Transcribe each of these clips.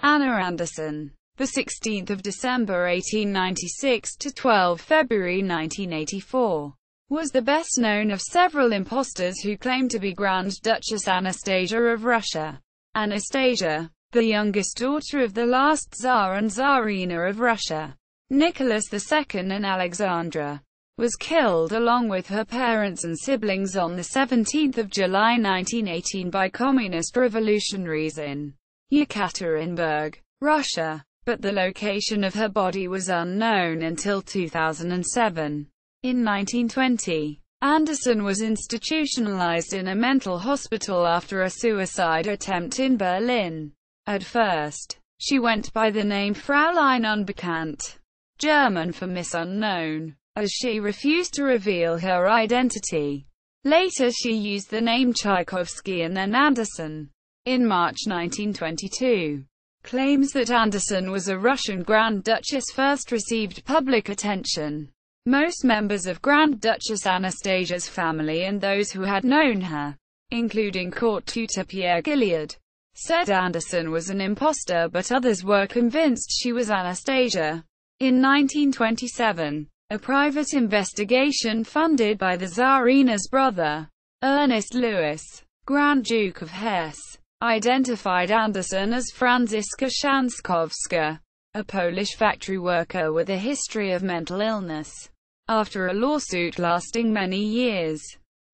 Anna Anderson, the 16th of December 1896 to 12 February 1984, was the best known of several impostors who claimed to be Grand Duchess Anastasia of Russia. Anastasia, the youngest daughter of the last Tsar and Tsarina of Russia, Nicholas II and Alexandra, was killed along with her parents and siblings on 17 July 1918 by communist revolutionaries in Yekaterinburg, Russia, but the location of her body was unknown until 2007. In 1920, Anderson was institutionalized in a mental hospital after a suicide attempt in Berlin. At first, she went by the name Fräulein Unbekannt, German for Miss Unknown, as she refused to reveal her identity. Later she used the name Tschaikovsky and then Anderson. In March 1922, claims that Anderson was a Russian Grand Duchess first received public attention. Most members of Grand Duchess Anastasia's family and those who had known her, including court tutor Pierre Gilliard, said Anderson was an impostor, but others were convinced she was Anastasia. In 1927, a private investigation funded by the Tsarina's brother, Ernest Louis, Grand Duke of Hesse, identified Anderson as Franziska Schanzkowska, a Polish factory worker with a history of mental illness. After a lawsuit lasting many years,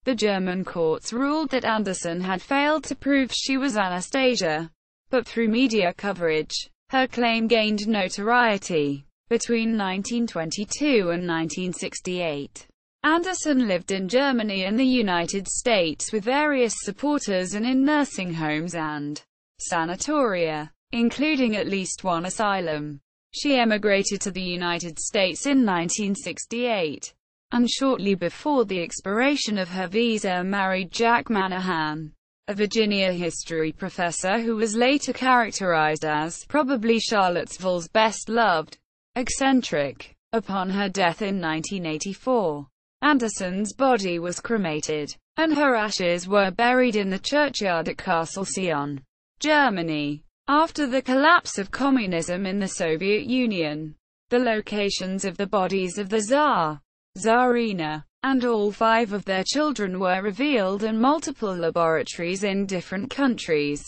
the German courts ruled that Anderson had failed to prove she was Anastasia, but through media coverage, her claim gained notoriety. Between 1922 and 1968, Anderson lived in Germany and the United States with various supporters and in nursing homes and sanatoria, including at least one asylum. She emigrated to the United States in 1968, and shortly before the expiration of her visa married Jack Manahan, a Virginia history professor who was later characterized as probably Charlottesville's best-loved eccentric. Upon her death in 1984, Anderson's body was cremated, and her ashes were buried in the churchyard at Castle Sion, Germany. After the collapse of communism in the Soviet Union, the locations of the bodies of the Tsar, Tsarina, and all 5 of their children were revealed, and multiple laboratories in different countries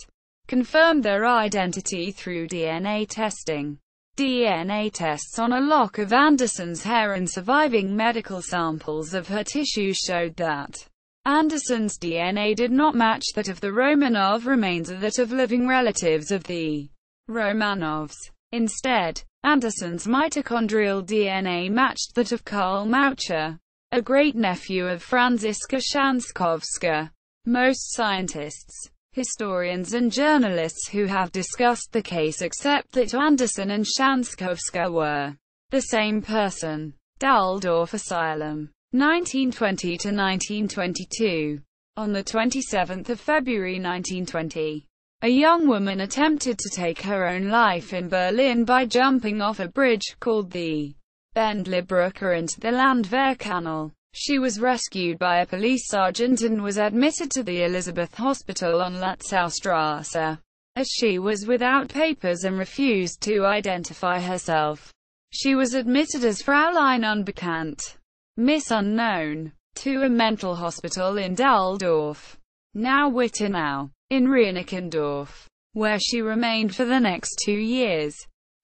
confirmed their identity through DNA testing. DNA tests on a lock of Anderson's hair and surviving medical samples of her tissues showed that Anderson's DNA did not match that of the Romanov remains or that of living relatives of the Romanovs. Instead, Anderson's mitochondrial DNA matched that of Karl Maucher, a great-nephew of Franziska Schanzkowska. Most scientists, historians and journalists who have discussed the case accept that Anderson and Schanzkowska were the same person. Daldorf Asylum, 1920 to 1922. On the 27th of February 1920, a young woman attempted to take her own life in Berlin by jumping off a bridge called the Bendlerbrücke into the Landwehrkanal. She was rescued by a police sergeant and was admitted to the Elizabeth Hospital on Latzaustrasse, as she was without papers and refused to identify herself. She was admitted as Fräulein Unbekannt, Miss Unknown, to a mental hospital in Daldorf, now Wittenau, in Reinickendorf, where she remained for the next 2 years.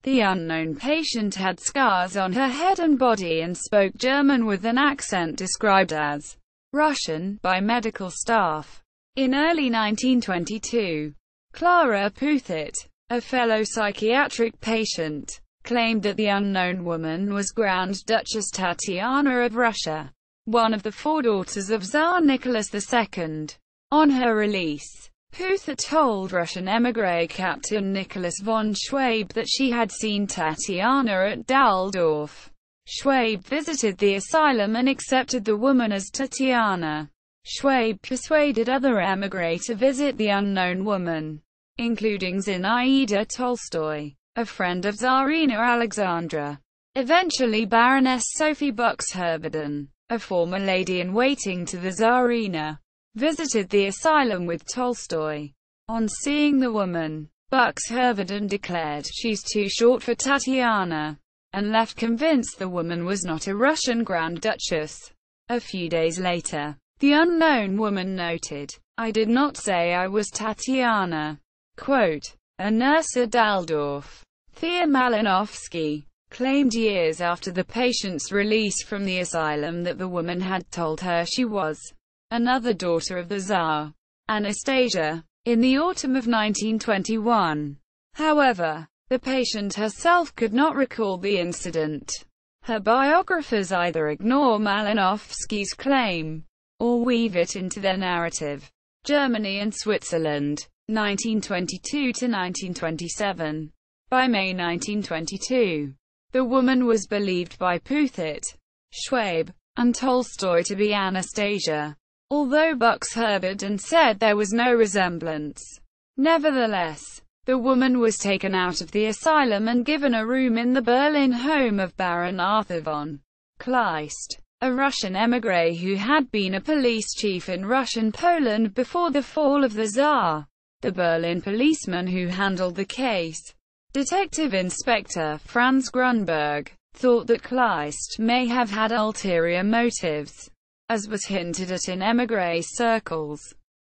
The unknown patient had scars on her head and body and spoke German with an accent described as Russian by medical staff. In early 1922, Clara Puthit, a fellow psychiatric patient, claimed that the unknown woman was Grand Duchess Tatiana of Russia, one of the 4 daughters of Tsar Nicholas II. On her release, Puthit told Russian émigré Captain Nicholas von Schwabe that she had seen Tatiana at Daldorf. Schwabe visited the asylum and accepted the woman as Tatiana. Schwabe persuaded other émigrés to visit the unknown woman, including Zinaida Tolstoy, a friend of Tsarina Alexandra. Eventually Baroness Sophie Buxherbeden, a former lady-in-waiting to the Tsarina, visited the asylum with Tolstoy. On seeing the woman, Buxtehude declared, "She's too short for Tatiana," and left convinced the woman was not a Russian Grand Duchess. A few days later, the unknown woman noted, "I did not say I was Tatiana." Quote, Ernest Daldorf. Thea Malinowski claimed years after the patient's release from the asylum that the woman had told her she was another daughter of the Tsar, Anastasia, in the autumn of 1921. However, the patient herself could not recall the incident. Her biographers either ignore Malinowski's claim, or weave it into their narrative. Germany and Switzerland, 1922 to 1927. By May 1922, the woman was believed by Puthit, Schwabe, and Tolstoy to be Anastasia, although Buxtehude said there was no resemblance. Nevertheless, the woman was taken out of the asylum and given a room in the Berlin home of Baron Arthur von Kleist, a Russian émigré who had been a police chief in Russian Poland before the fall of the Tsar. The Berlin policeman who handled the case, Detective Inspector Franz Grunberg, thought that Kleist may have had ulterior motives, as was hinted at in émigré circles.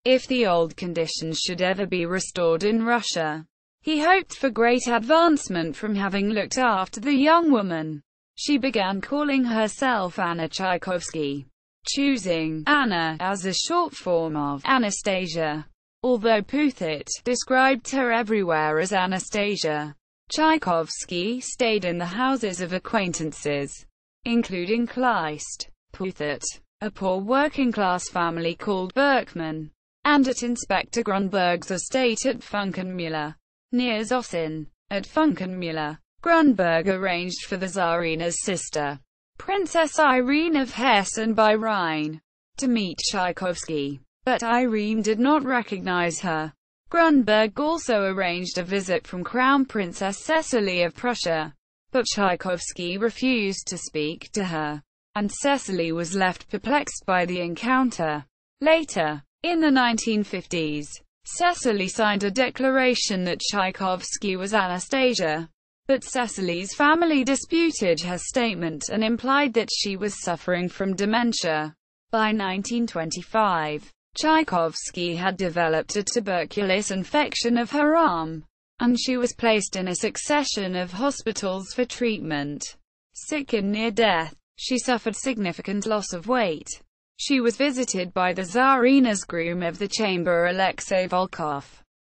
If the old conditions should ever be restored in Russia, he hoped for great advancement from having looked after the young woman. She began calling herself Anna Tchaikovsky, choosing Anna as a short form of Anastasia. Although Puthit described her everywhere as Anastasia, Tchaikovsky stayed in the houses of acquaintances, including Kleist, Puthit, a poor working-class family called Berkman, and at Inspector Grunberg's estate at Funkenmüller, near Zossin. At Funkenmüller, Grunberg arranged for the Tsarina's sister, Princess Irene of Hesse and by Rhine, to meet Tchaikovsky, but Irene did not recognize her. Grunberg also arranged a visit from Crown Princess Cecily of Prussia, but Tchaikovsky refused to speak to her, and Cecily was left perplexed by the encounter. Later, in the 1950s, Cecily signed a declaration that Tchaikovsky was Anastasia, but Cecily's family disputed her statement and implied that she was suffering from dementia. By 1925, Tchaikovsky had developed a tuberculous infection of her arm, and she was placed in a succession of hospitals for treatment. Sick and near death, she suffered significant loss of weight. She was visited by the Tsarina's groom of the chamber Alexei Volkov,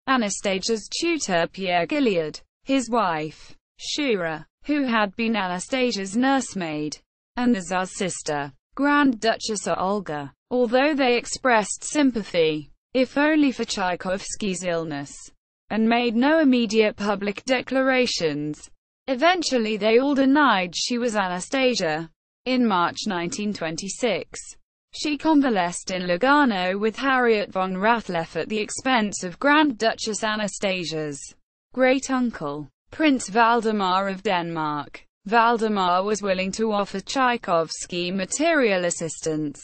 Anastasia's tutor Pierre Gilliard, his wife, Shura, who had been Anastasia's nursemaid, and the Tsar's sister, Grand Duchess Olga. Although they expressed sympathy, if only for Tchaikovsky's illness, and made no immediate public declarations, eventually they all denied she was Anastasia. In March 1926, she convalesced in Lugano with Harriet von Rathleff at the expense of Grand Duchess Anastasia's great-uncle, Prince Valdemar of Denmark. Valdemar was willing to offer Tchaikovsky material assistance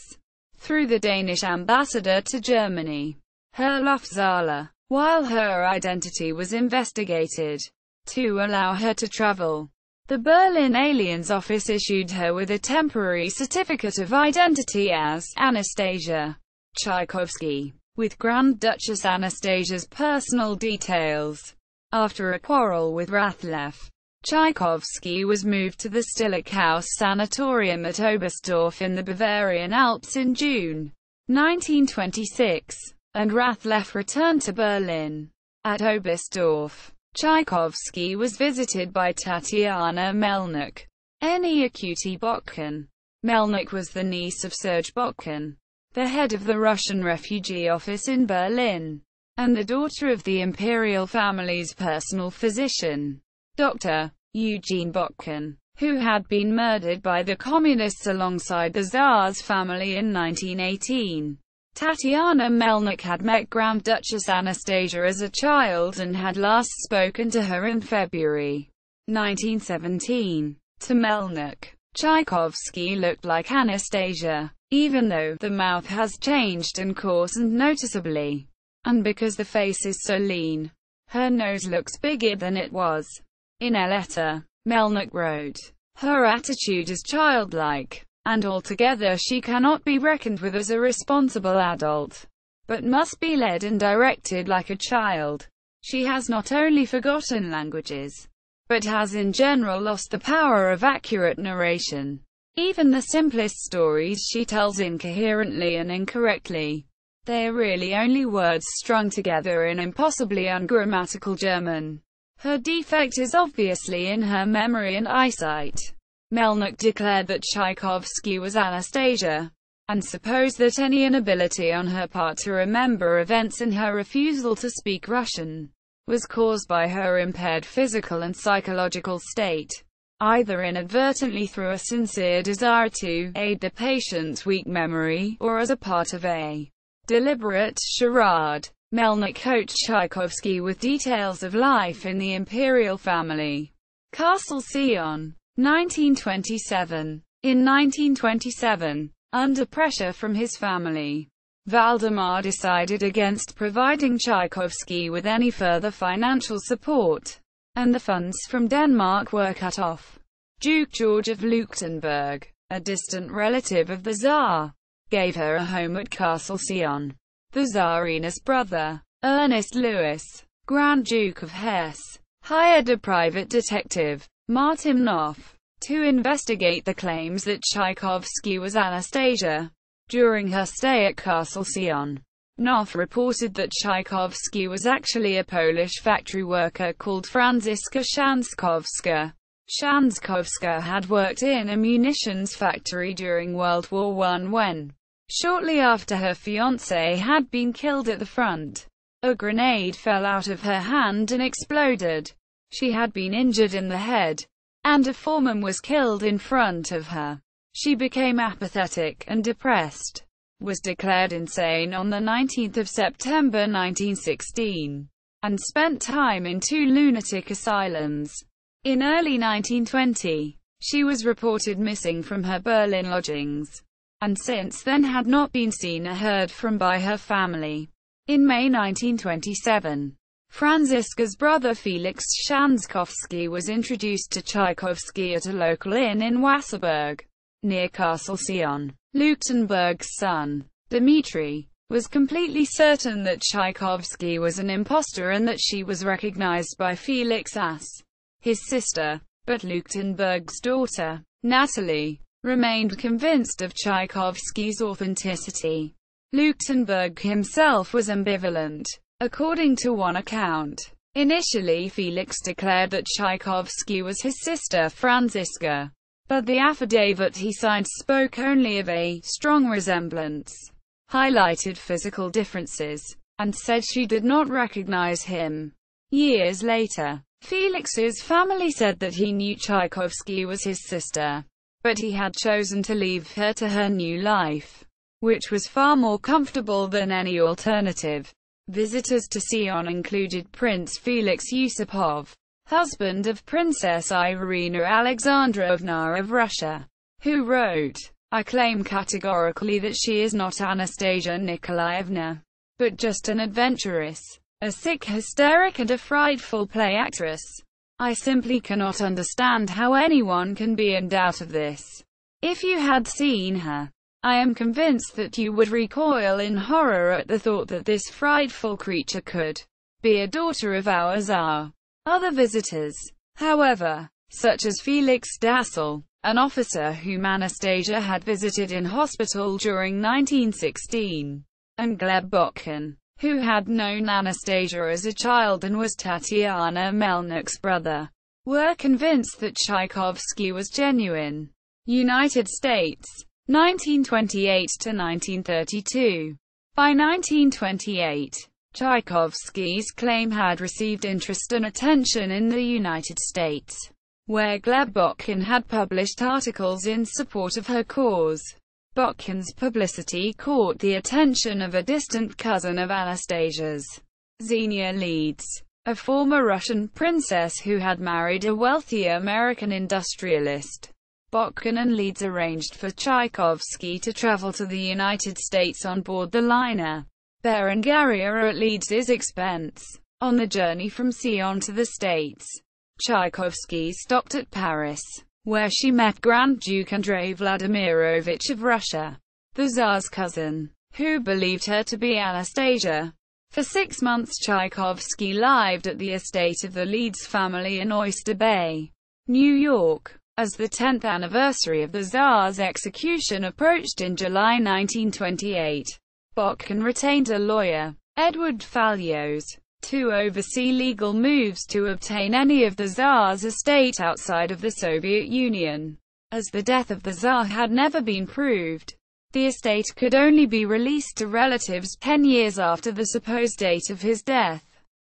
through the Danish ambassador to Germany, Herluf Zahler, while her identity was investigated. To allow her to travel, the Berlin Aliens Office issued her with a temporary certificate of identity as Anastasia Tchaikovsky, with Grand Duchess Anastasia's personal details. After a quarrel with Rathleff, Tchaikovsky was moved to the Stillekhaus Sanatorium at Oberstdorf in the Bavarian Alps in June 1926, and Rathleff returned to Berlin. At Oberstdorf, Tchaikovsky was visited by Tatiana Melnik, née Akuti Botkin. Melnik was the niece of Serge Botkin, the head of the Russian refugee office in Berlin, and the daughter of the imperial family's personal physician, Dr. Eugene Botkin, who had been murdered by the communists alongside the Tsar's family in 1918. Tatiana Melnik had met Grand Duchess Anastasia as a child and had last spoken to her in February 1917. To Melnik, Tchaikovsky looked like Anastasia, even though the mouth has changed and coarsened noticeably, and because the face is so lean. Her nose looks bigger than it was. In a letter, Melnick wrote, "Her attitude is childlike, and altogether she cannot be reckoned with as a responsible adult, but must be led and directed like a child. She has not only forgotten languages, but has in general lost the power of accurate narration. Even the simplest stories she tells incoherently and incorrectly. They are really only words strung together in impossibly ungrammatical German. Her defect is obviously in her memory and eyesight." Melnick declared that Tchaikovsky was Anastasia, and supposed that any inability on her part to remember events and her refusal to speak Russian was caused by her impaired physical and psychological state, either inadvertently through a sincere desire to aid the patient's weak memory, or as a part of a deliberate charade. Melnick coached Tchaikovsky with details of life in the imperial family. Castle Sion, 1927. In 1927, under pressure from his family, Valdemar decided against providing Tchaikovsky with any further financial support, and the funds from Denmark were cut off. Duke George of Lichtenberg, a distant relative of the Tsar, gave her a home at Castle Sion. The Tsarina's brother, Ernest Louis, Grand Duke of Hesse, hired a private detective, Martin Knopf, to investigate the claims that Tchaikovsky was Anastasia. During her stay at Castle Sion, Knopf reported that Tchaikovsky was actually a Polish factory worker called Franziska Schanzkowska. Schanzkowska had worked in a munitions factory during World War I when, shortly after her fiancé had been killed at the front, a grenade fell out of her hand and exploded. She had been injured in the head, and a foreman was killed in front of her. She became apathetic and depressed, was declared insane on the 19th of September 1916, and spent time in 2 lunatic asylums. In early 1920, she was reported missing from her Berlin lodgings, and since then had not been seen or heard from by her family. In May 1927, Franziska's brother Felix Schanzkowski was introduced to Tchaikovsky at a local inn in Wasserburg, near Castle Sion. Lichtenberg's son, Dmitri, was completely certain that Tchaikovsky was an impostor and that she was recognized by Felix as his sister, but Lichtenberg's daughter, Natalie, remained convinced of Tchaikovsky's authenticity. Lichtenberg himself was ambivalent. According to one account, initially Felix declared that Tchaikovsky was his sister Franziska, but the affidavit he signed spoke only of a strong resemblance, highlighted physical differences, and said she did not recognize him. Years later, Felix's family said that he knew Tchaikovsky was his sister, but he had chosen to leave her to her new life, which was far more comfortable than any alternative. Visitors to Sion included Prince Felix Yusupov, husband of Princess Irina Alexandra of Tsar of Russia, who wrote, "I claim categorically that she is not Anastasia Nikolaevna, but just an adventuress, a sick hysteric and a frightful play actress. I simply cannot understand how anyone can be in doubt of this. If you had seen her, I am convinced that you would recoil in horror at the thought that this frightful creature could be a daughter of our Tsar." Other visitors, however, such as Felix Dassel, an officer whom Anastasia had visited in hospital during 1916, and Gleb Botkin, who had known Anastasia as a child and was Tatiana Melnick's brother, were convinced that Tchaikovsky was genuine. United States, 1928 to 1932. By 1928, Tchaikovsky's claim had received interest and attention in the United States, where Gleb Botkin had published articles in support of her cause. Botkin's publicity caught the attention of a distant cousin of Anastasia's, Xenia Leeds, a former Russian princess who had married a wealthy American industrialist. Botkin and Leeds arranged for Tchaikovsky to travel to the United States on board the liner Berengaria at Leeds's expense. On the journey from Sion to the States, Tchaikovsky stopped at Paris, where she met Grand Duke Andrei Vladimirovich of Russia, the Tsar's cousin, who believed her to be Anastasia. For 6 months Tchaikovsky lived at the estate of the Leeds family in Oyster Bay, New York. As the 10th anniversary of the Tsar's execution approached in July 1928, Botkin retained a lawyer, Edward Fallows, to oversee legal moves to obtain any of the Tsar's estate outside of the Soviet Union. As the death of the Tsar had never been proved, the estate could only be released to relatives 10 years after the supposed date of his death.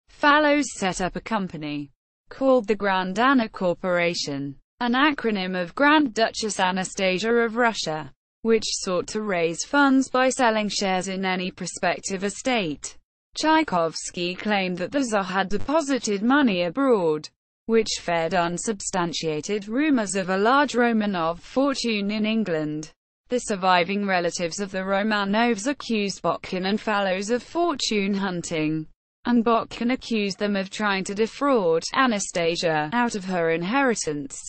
Fallows set up a company called the Grand Anna Corporation, an acronym of Grand Duchess Anastasia of Russia, which sought to raise funds by selling shares in any prospective estate. Tchaikovsky claimed that the Tsar had deposited money abroad, which fed unsubstantiated rumors of a large Romanov fortune in England. The surviving relatives of the Romanovs accused Botkin and Fallows of fortune hunting, and Botkin accused them of trying to defraud Anastasia out of her inheritance,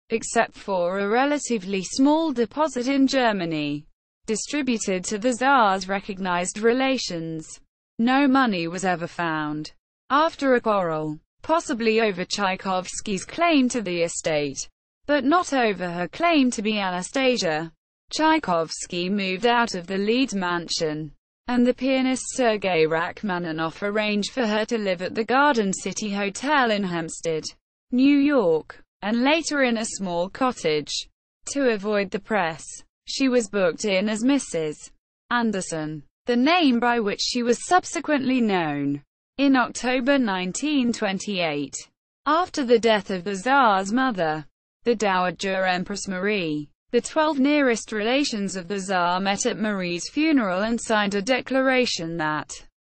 except for a relatively small deposit in Germany, distributed to the Tsar's recognized relations. No money was ever found. After a quarrel, possibly over Tchaikovsky's claim to the estate, but not over her claim to be Anastasia, Tchaikovsky moved out of the Leeds mansion, and the pianist Sergei Rachmaninoff arranged for her to live at the Garden City Hotel in Hempstead, New York, and later in a small cottage. To avoid the press, she was booked in as Mrs. Anderson, the name by which she was subsequently known. In October 1928, after the death of the Tsar's mother, the Dowager Empress Marie, the 12 nearest relations of the Tsar met at Marie's funeral and signed a declaration that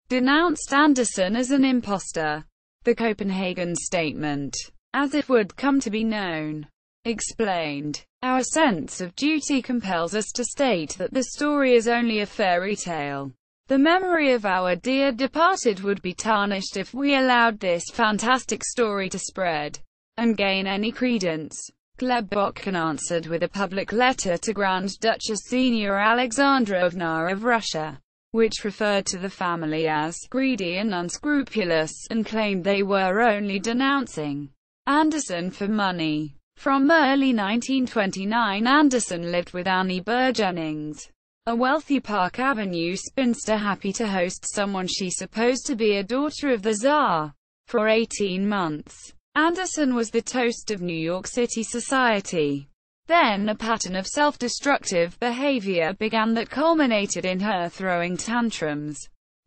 denounced Anderson as an impostor. The Copenhagen Statement, as it would come to be known, explained, "Our sense of duty compels us to state that the story is only a fairy tale. The memory of our dear departed would be tarnished if we allowed this fantastic story to spread and gain any credence." Gleb Botkin answered with a public letter to Grand Duchess Senior Alexandra of Russia, which referred to the family as greedy and unscrupulous, and claimed they were only denouncing Anderson for money. From early 1929 Anderson lived with Annie Burr-Jennings, a wealthy Park Avenue spinster happy to host someone she supposed to be a daughter of the Tsar. For 18 months, Anderson was the toast of New York City society. Then a pattern of self-destructive behavior began that culminated in her throwing tantrums,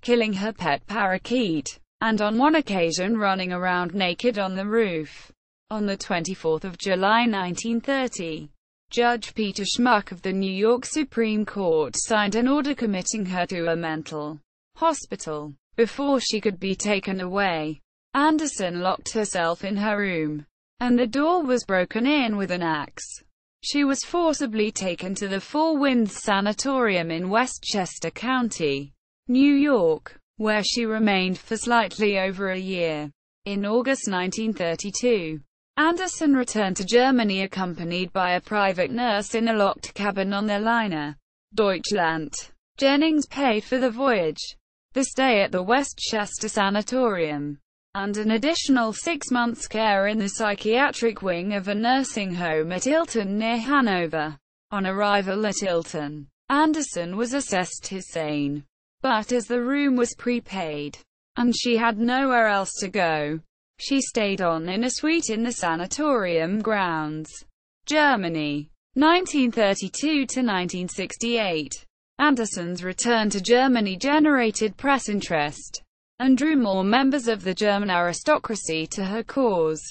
killing her pet parakeet, and on one occasion running around naked on the roof. On the 24th of July 1930, Judge Peter Schmuck of the New York Supreme Court signed an order committing her to a mental hospital. Before she could be taken away, Anderson locked herself in her room, and the door was broken in with an axe. She was forcibly taken to the Four Winds Sanatorium in Westchester County, New York, where she remained for slightly over a year. In August 1932, Anderson returned to Germany accompanied by a private nurse in a locked cabin on the liner Deutschland. Jennings paid for the voyage, the stay at the Westchester Sanatorium, and an additional 6 months' care in the psychiatric wing of a nursing home at Ilton near Hanover. On arrival at Ilton, Anderson was assessed as sane, but as the room was prepaid, and she had nowhere else to go, she stayed on in a suite in the sanatorium grounds. Germany, 1932 to 1968. Anderson's return to Germany generated press interest and drew more members of the German aristocracy to her cause.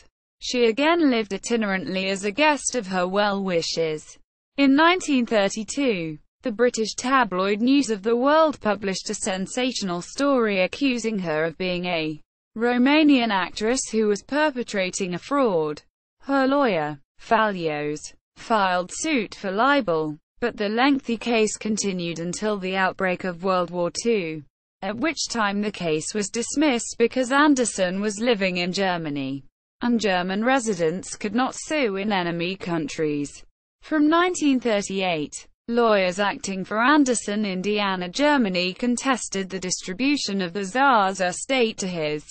She again lived itinerantly as a guest of her well-wishers. In 1932, the British tabloid News of the World published a sensational story accusing her of being a Romanian actress who was perpetrating a fraud. Her lawyer, Fallows, filed suit for libel, but the lengthy case continued until the outbreak of World War II. at which time the case was dismissed because Anderson was living in Germany, and German residents could not sue in enemy countries. From 1938, lawyers acting for Anderson, Indiana, Germany contested the distribution of the Tsar's estate to his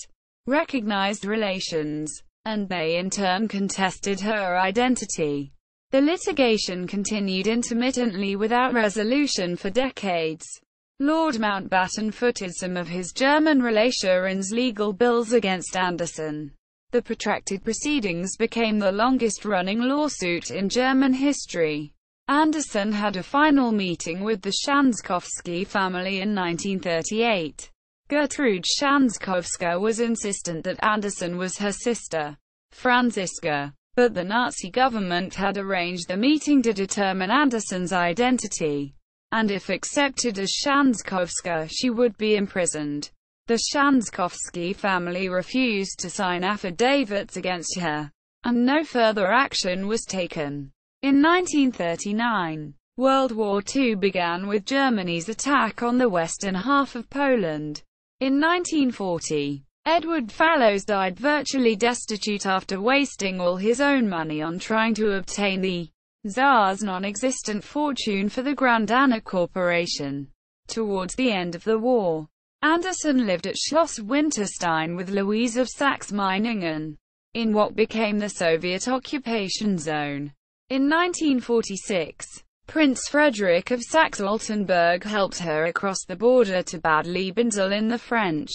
recognized relations, and they in turn contested her identity. The litigation continued intermittently without resolution for decades. Lord Mountbatten footed some of his German relations' legal bills against Anderson. The protracted proceedings became the longest-running lawsuit in German history. Anderson had a final meeting with the Schanzkowsky family in 1938. Gertrude Schanzkowska was insistent that Anderson was her sister, Franziska, but the Nazi government had arranged the meeting to determine Anderson's identity, and if accepted as Schanzkowska, she would be imprisoned. The Schanzkowsky family refused to sign affidavits against her, and no further action was taken. In 1939, World War II began with Germany's attack on the western half of Poland. In 1940, Edward Fallows died virtually destitute after wasting all his own money on trying to obtain the Tsar's non-existent fortune for the Grand Anna Corporation. Towards the end of the war, Anderson lived at Schloss Winterstein with Louise of Saxe-Meiningen, in what became the Soviet occupation zone. In 1946, Prince Frederick of Saxe-Altenburg helped her across the border to Bad Liebenzell in the French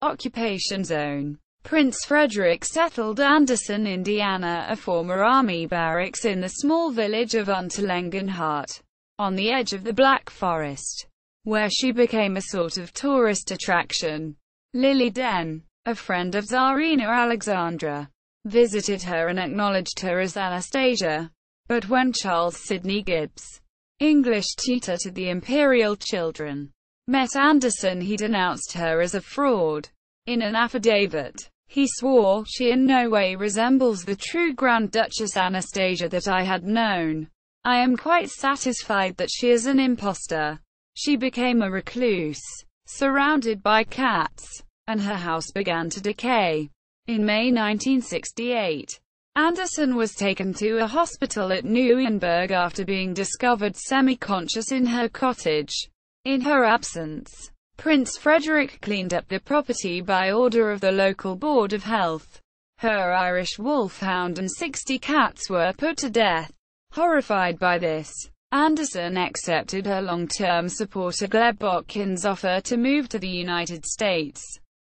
occupation zone. Prince Frederick settled Anderson, Indiana, a former army barracks in the small village of Unterlengenhardt, on the edge of the Black Forest, where she became a sort of tourist attraction. Lily Den, a friend of Tsarina Alexandra, visited her and acknowledged her as Anastasia. But when Charles Sidney Gibbs, English tutor to the imperial children, met Anderson, he denounced her as a fraud. In an affidavit, he swore, "She in no way resembles the true Grand Duchess Anastasia that I had known. I am quite satisfied that she is an impostor." She became a recluse, surrounded by cats, and her house began to decay. In May 1968, Anderson was taken to a hospital at Nuremberg after being discovered semi-conscious in her cottage. In her absence, Prince Frederick cleaned up the property by order of the local Board of Health. Her Irish wolfhound and 60 cats were put to death. Horrified by this, Anderson accepted her long-term supporter Gleb Botkin's offer to move to the United States.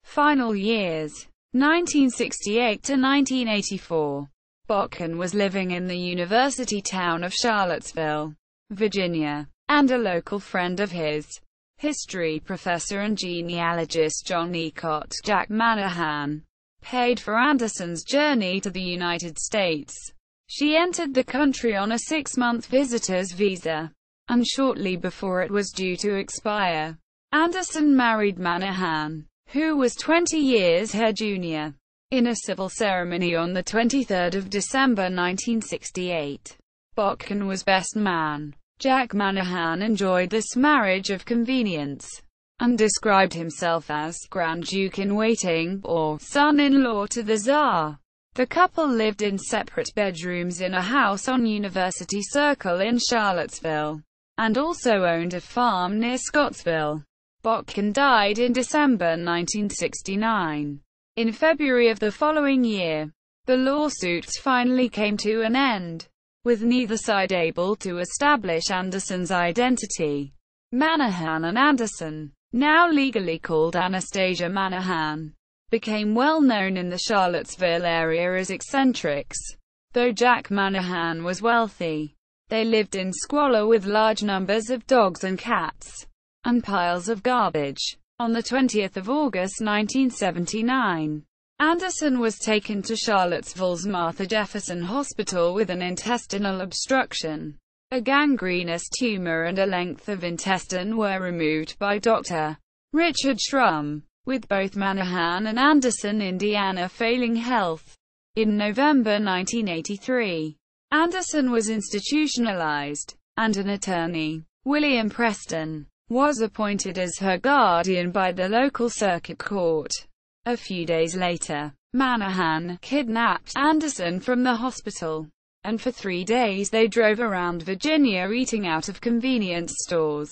Final years: 1968 to 1984. Botkin was living in the university town of Charlottesville, Virginia, and a local friend of his, history professor and genealogist John Ecott, Jack Manahan, paid for Anderson's journey to the United States. She entered the country on a 6-month visitor's visa, and shortly before it was due to expire, Anderson married Manahan, who was 20 years her junior, in a civil ceremony on the 23rd of December 1968. Botkin was best man. Jack Manahan enjoyed this marriage of convenience, and described himself as Grand Duke in waiting, or son-in-law to the Tsar. The couple lived in separate bedrooms in a house on University Circle in Charlottesville, and also owned a farm near Scottsville. Botkin died in December 1969. In February of the following year, the lawsuits finally came to an end, with neither side able to establish Anderson's identity. Manahan and Anderson, now legally called Anastasia Manahan, became well known in the Charlottesville area as eccentrics. Though Jack Manahan was wealthy, they lived in squalor with large numbers of dogs and cats, and piles of garbage. On the 20th of August 1979, Anderson was taken to Charlottesville's Martha Jefferson Hospital with an intestinal obstruction. A gangrenous tumor and a length of intestine were removed by Dr. Richard Schrum, with both Manahan and Anderson, Indiana, failing health. In November 1983, Anderson was institutionalized, and an attorney, William Preston, was appointed as her guardian by the local circuit court. A few days later, Manahan kidnapped Anderson from the hospital, and for 3 days they drove around Virginia eating out of convenience stores.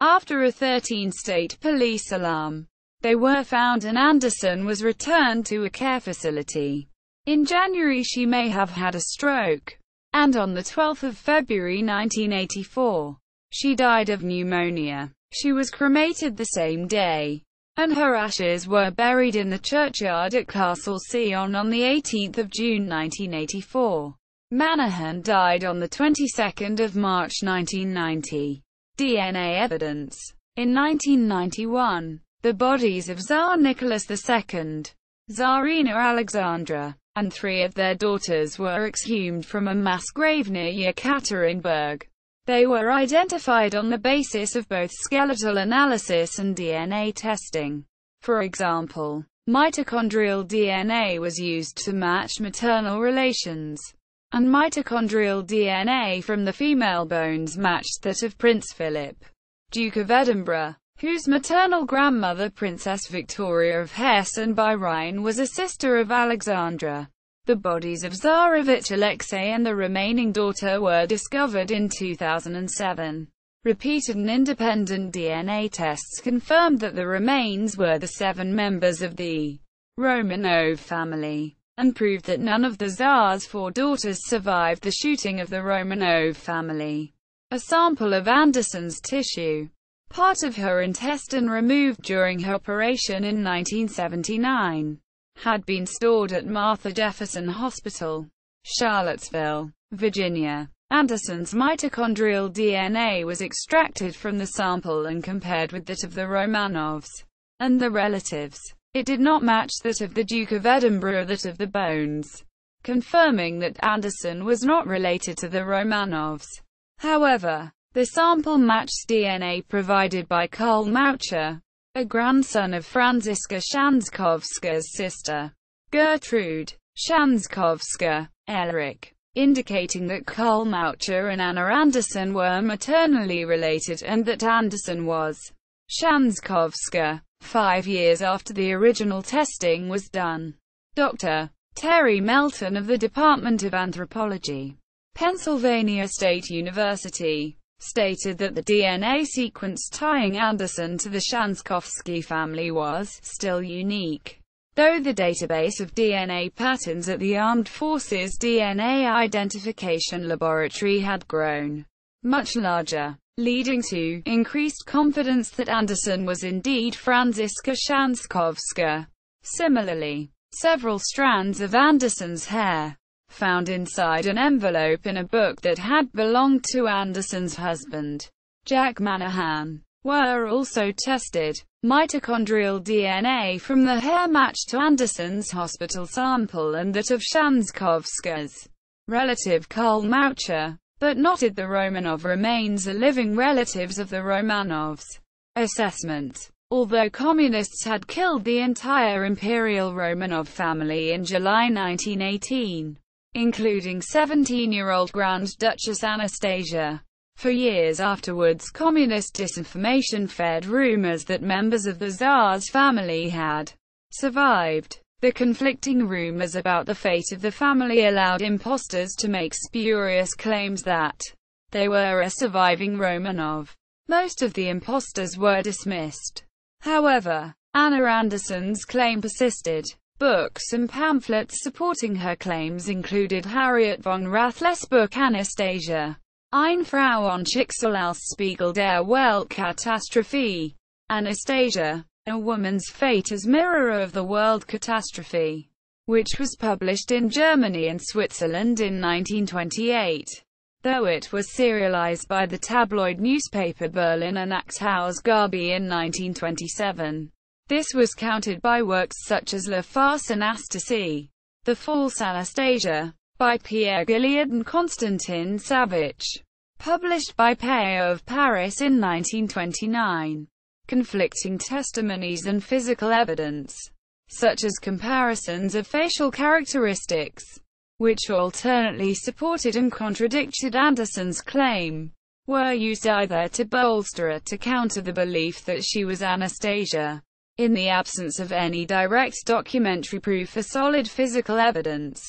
After a 13-state police alarm, they were found and Anderson was returned to a care facility. In January she may have had a stroke, and on the 12th of February 1984, she died of pneumonia. She was cremated the same day, and her ashes were buried in the churchyard at Castle Sion on the 18th of June 1984. Manahan died on the 22nd of March 1990. DNA evidence. In 1991, the bodies of Tsar Nicholas II, Tsarina Alexandra, and 3 of their daughters were exhumed from a mass grave near Yekaterinburg. They were identified on the basis of both skeletal analysis and DNA testing. For example, mitochondrial DNA was used to match maternal relations, and mitochondrial DNA from the female bones matched that of Prince Philip, Duke of Edinburgh, whose maternal grandmother Princess Victoria of Hesse and by Rhine was a sister of Alexandra. The bodies of Tsarevich Alexei and the remaining daughter were discovered in 2007. Repeated and independent DNA tests confirmed that the remains were the 7 members of the Romanov family, and proved that none of the Tsar's 4 daughters survived the shooting of the Romanov family. A sample of Anderson's tissue, part of her intestine removed during her operation in 1979, had been stored at Martha Jefferson Hospital, Charlottesville, Virginia. Anderson's mitochondrial DNA was extracted from the sample and compared with that of the Romanovs and the relatives. It did not match that of the Duke of Edinburgh or that of the bones, confirming that Anderson was not related to the Romanovs. However, the sample matched DNA provided by Karl Maucher, a grandson of Franziska Schanzkowska's sister, Gertrude Schanzkowska, Elric, indicating that Karl Maucher and Anna Anderson were maternally related and that Anderson was Schanzkowska. 5 years after the original testing was done, Dr. Terry Melton of the Department of Anthropology, Pennsylvania State University, stated that the DNA sequence tying Anderson to the Schanzkowski family was still unique, though the database of DNA patterns at the Armed Forces DNA Identification Laboratory had grown much larger, leading to increased confidence that Anderson was indeed Franziska Schanzkowska. Similarly, several strands of Anderson's hair, found inside an envelope in a book that had belonged to Anderson's husband, Jack Manahan, were also tested. Mitochondrial DNA from the hair matched to Anderson's hospital sample and that of Schanzkowska's relative Karl Maucher, but noted the Romanov remains are living relatives of the Romanovs. Assessment. Although communists had killed the entire Imperial Romanov family in July 1918, including 17-year-old Grand Duchess Anastasia, for years afterwards communist disinformation fed rumors that members of the Tsar's family had survived. The conflicting rumors about the fate of the family allowed impostors to make spurious claims that they were a surviving Romanov. Most of the impostors were dismissed. However, Anna Anderson's claim persisted. Books and pamphlets supporting her claims included Harriet von Rathl's book Anastasia, Eine Frau on Schicksal als Spiegel der Weltkatastrophe, Anastasia, A Woman's Fate as Mirror of the World Catastrophe, which was published in Germany and Switzerland in 1928. Though it was serialized by the tabloid newspaper Berliner Nachtausgabe in 1927. This was countered by works such as La Farce Anastasie, The False Anastasia, by Pierre Gilliard and Constantin Savitch, published by Payot of Paris in 1929. Conflicting testimonies and physical evidence, such as comparisons of facial characteristics, which alternately supported and contradicted Anderson's claim, were used either to bolster or to counter the belief that she was Anastasia. In the absence of any direct documentary proof or solid physical evidence,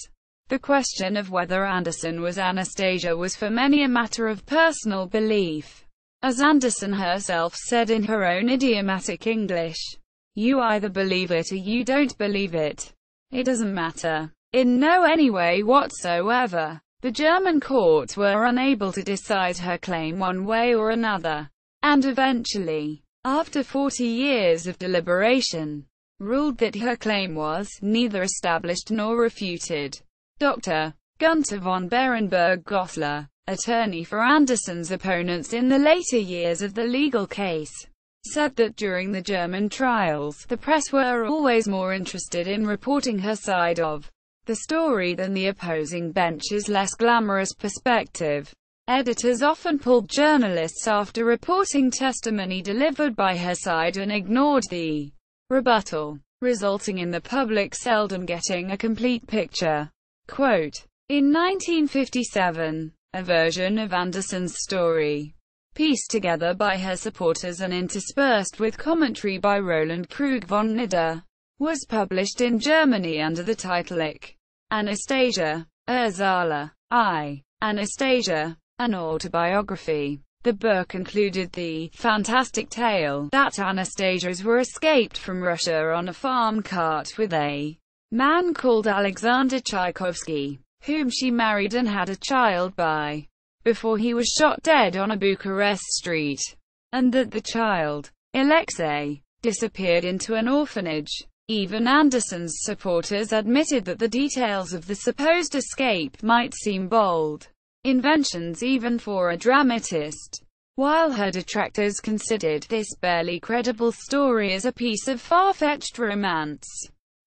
the question of whether Anderson was Anastasia was for many a matter of personal belief. As Anderson herself said in her own idiomatic English, "You either believe it or you don't believe it. It doesn't matter. In no any way whatsoever." The German courts were unable to decide her claim one way or another, and eventually, after 40 years of deliberation, ruled that her claim was neither established nor refuted. Dr. Gunther von Berenberg-Gossler, attorney for Anderson's opponents in the later years of the legal case, said that during the German trials, the press were always more interested in reporting her side of the story than the opposing bench's less glamorous perspective. Editors often pulled journalists after reporting testimony delivered by her side and ignored the rebuttal, resulting in the public seldom getting a complete picture. Quote, in 1957, a version of Anderson's story, pieced together by her supporters and interspersed with commentary by Roland Krug von Nidda, was published in Germany under the title Ich, Anastasia, Ursula, I, Anastasia, an autobiography. The book included the fantastic tale that Anastasias were escaped from Russia on a farm cart with a man called Alexander Tschaikovsky, whom she married and had a child by, before he was shot dead on a Bucharest street, and that the child, Alexei, disappeared into an orphanage. Even Anderson's supporters admitted that the details of the supposed escape might seem bold inventions even for a dramatist, while her detractors considered this barely credible story as a piece of far-fetched romance.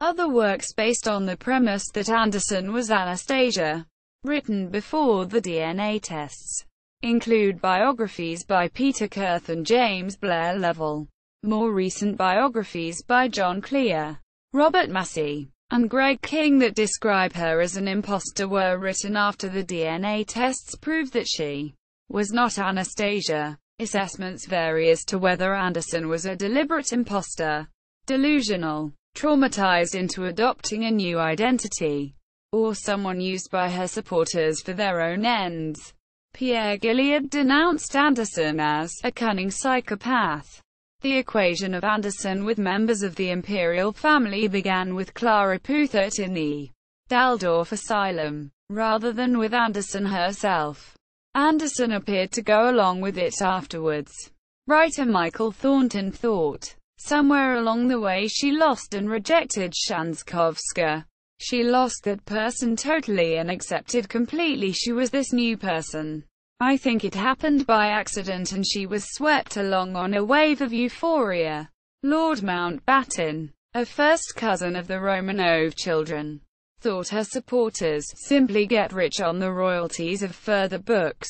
Other works based on the premise that Anderson was Anastasia, written before the DNA tests, include biographies by Peter Kurth and James Blair Level. More recent biographies by John Clear, Robert Massey, and Greg King that describe her as an impostor were written after the DNA tests proved that she was not Anastasia. Assessments vary as to whether Anderson was a deliberate impostor, delusional, traumatized into adopting a new identity, or someone used by her supporters for their own ends. Pierre Gilliard denounced Anderson as a cunning psychopath. The equation of Anderson with members of the imperial family began with Clara Puthert in the Daldorf Asylum, rather than with Anderson herself. Anderson appeared to go along with it afterwards. Writer Michael Thornton thought, somewhere along the way she lost and rejected Schanzkowska. She lost that person totally and accepted completely she was this new person. I think it happened by accident and she was swept along on a wave of euphoria. Lord Mountbatten, a first cousin of the Romanov children, thought her supporters simply get rich on the royalties of further books,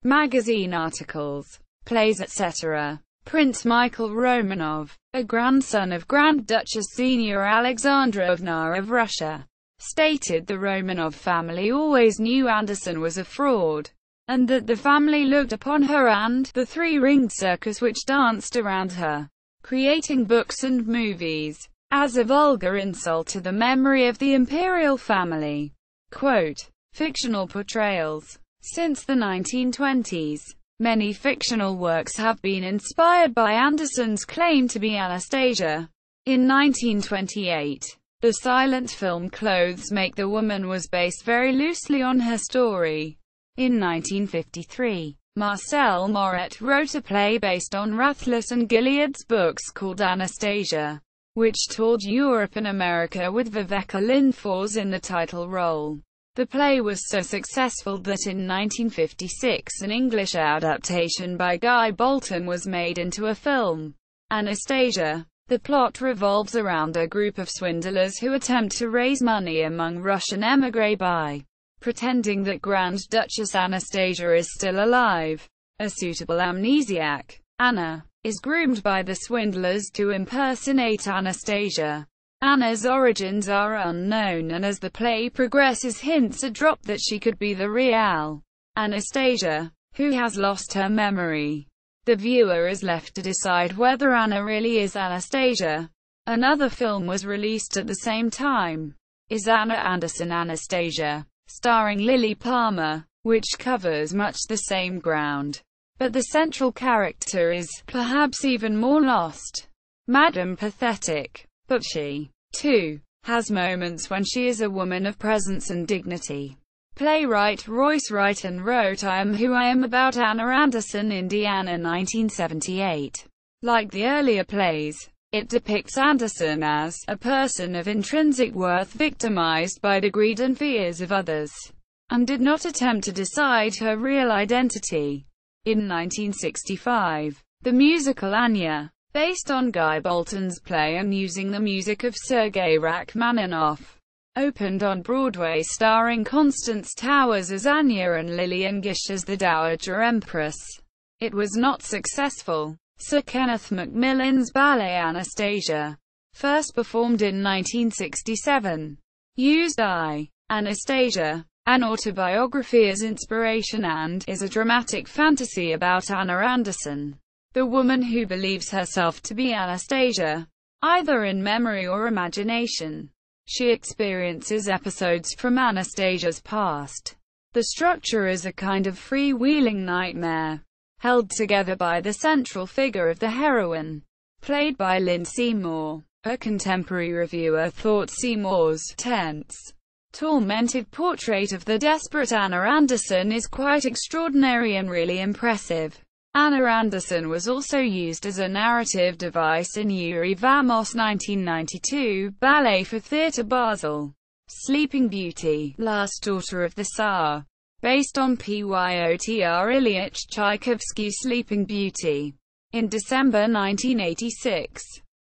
magazine articles, plays etc. Prince Michael Romanov, a grandson of Grand Duchess Alexandra of Tsar of Russia, stated the Romanov family always knew Anderson was a fraud, and that the family looked upon her and the three-ringed circus which danced around her, creating books and movies, as a vulgar insult to the memory of the imperial family. Quote, fictional portrayals. Since the 1920s, many fictional works have been inspired by Anderson's claim to be Anastasia. In 1928, the silent film Clothes Make the Woman was based very loosely on her story. In 1953, Marcel Moret wrote a play based on Rathles and Gilliard's books called Anastasia, which toured Europe and America with Viveka Lindfors in the title role. The play was so successful that in 1956 an English adaptation by Guy Bolton was made into a film, Anastasia. The plot revolves around a group of swindlers who attempt to raise money among Russian émigrés by pretending that Grand Duchess Anastasia is still alive. A suitable amnesiac, Anna, is groomed by the swindlers to impersonate Anastasia. Anna's origins are unknown, and as the play progresses hints are dropped that she could be the real Anastasia. who has lost her memory. The viewer is left to decide whether Anna really is Anastasia. Another film was released at the same time, Is Anna Anderson Anastasia?, starring Lily Palmer, which covers much the same ground. But the central character is, perhaps even more lost. Madame Pathetic. But she, too, has moments when she is a woman of presence and dignity. Playwright Royce Wrighton wrote I Am Who I Am about Anna Anderson, Indiana 1978. Like the earlier plays, it depicts Anderson as a person of intrinsic worth victimized by the greed and fears of others, and did not attempt to decide her real identity. In 1965, the musical Anya, based on Guy Bolton's play and using the music of Sergei Rachmaninoff, opened on Broadway starring Constance Towers as Anya and Lillian Gish as the Dowager Empress. It was not successful. Sir Kenneth Macmillan's ballet Anastasia, first performed in 1967, used I, Anastasia, an autobiography as inspiration and is a dramatic fantasy about Anna Anderson, the woman who believes herself to be Anastasia, either in memory or imagination. She experiences episodes from Anastasia's past. The structure is a kind of freewheeling nightmare, held together by the central figure of the heroine, played by Lynn Seymour. A contemporary reviewer thought Seymour's tense, tormented portrait of the desperate Anna Anderson is quite extraordinary and really impressive. Anna Anderson was also used as a narrative device in Yuri Vamos' 1992 ballet for Theatre Basel, Sleeping Beauty, Last Daughter of the Tsar, based on Pyotr Ilyich Tchaikovsky's Sleeping Beauty. In December 1986,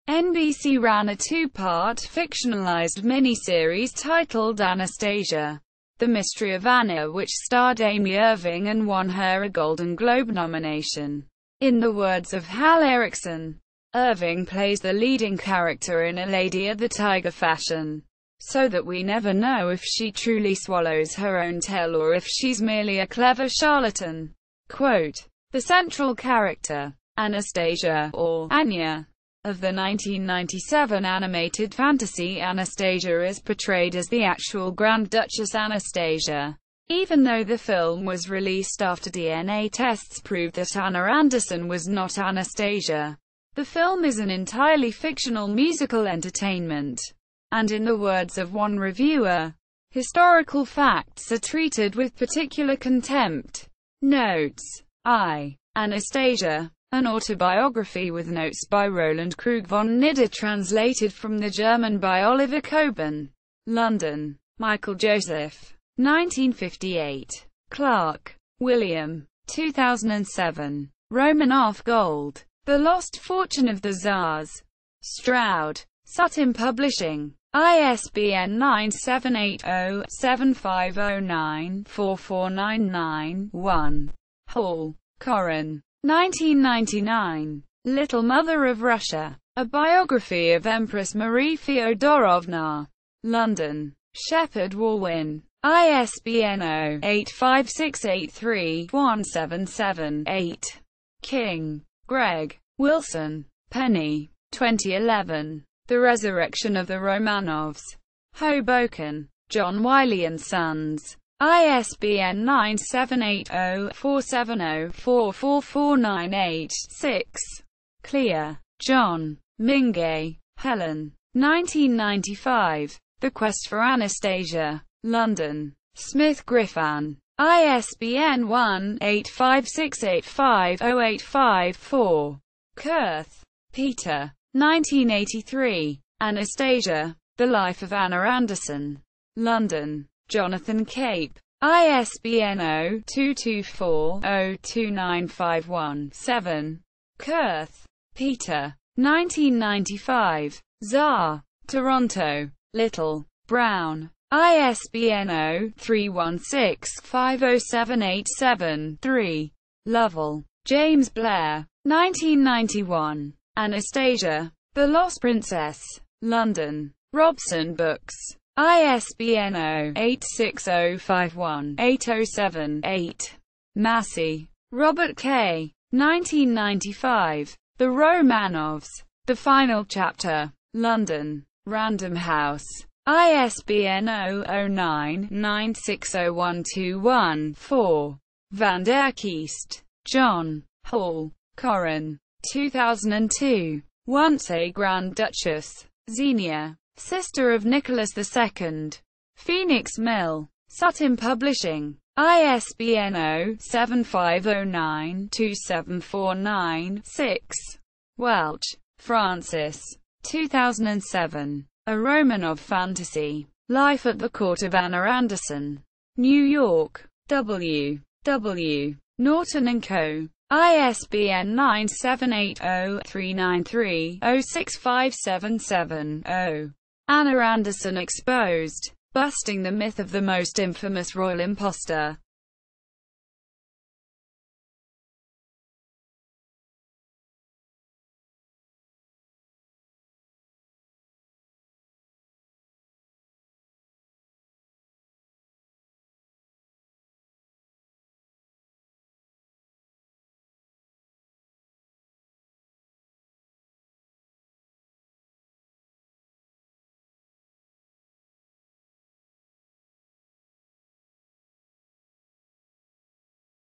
NBC ran a two-part fictionalized miniseries titled Anastasia, The Mystery of Anna, which starred Amy Irving and won her a Golden Globe nomination. In the words of Hal Erickson, Irving plays the leading character in A Lady at the Tiger fashion, so that we never know if she truly swallows her own tail or if she's merely a clever charlatan. Quote, the central character, Anastasia, or Anya, of the 1997 animated fantasy Anastasia is portrayed as the actual Grand Duchess Anastasia. Even though the film was released after DNA tests proved that Anna Anderson was not Anastasia, the film is an entirely fictional musical entertainment. And in the words of one reviewer, historical facts are treated with particular contempt. Notes. I, Anastasia, an autobiography with notes by Roland Krug von Nidda, translated from the German by Oliver Coben. London. Michael Joseph. 1958. Clark, William. 2007. Romanoff Gold. The Lost Fortune of the Tsars. Stroud. Sutton Publishing. ISBN 978-0-7509-4499-1. Hall, Corinne. 1999. Little Mother of Russia. A Biography of Empress Marie Feodorovna. London. Shepherd Walwyn. ISBN 0-85683-177-8. King, Greg. Wilson, Penny. 2011. The Resurrection of the Romanovs. Hoboken. John Wiley & Sons. ISBN 978-0-470-44498-6. Clear, John. Mingay, Helen. 1995. The Quest for Anastasia. London. Smith Griffin. ISBN 1-85685-085-4. Kurth, Peter. 1983. Anastasia. The Life of Anna Anderson. London. Jonathan Cape. ISBN 0-224-02951-7. Kurth, Peter. 1995. Tsar. Toronto. Little, Brown. ISBN 0-316-50787-3. Lovell, James Blair. 1991. Anastasia. The Lost Princess. London. Robson Books. ISBN 0-86051-807-8. Massey, Robert K. 1995. The Romanovs. The Final Chapter. London. Random House. ISBN 009-960121-4. Van der Kiest. John. Hall. Corrin. 2002. Once a Grand Duchess. Xenia. Sister of Nicholas II. Phoenix Mill. Sutton Publishing. ISBN 0-7509-2749-6. Welch. Francis. 2007. A Romanov Fantasy. Life at the Court of Anna Anderson. New York. W. W. Norton & Co. ISBN 978-0393-06577-0. Anna Anderson Exposed. Busting the Myth of the Most Infamous Royal Impostor.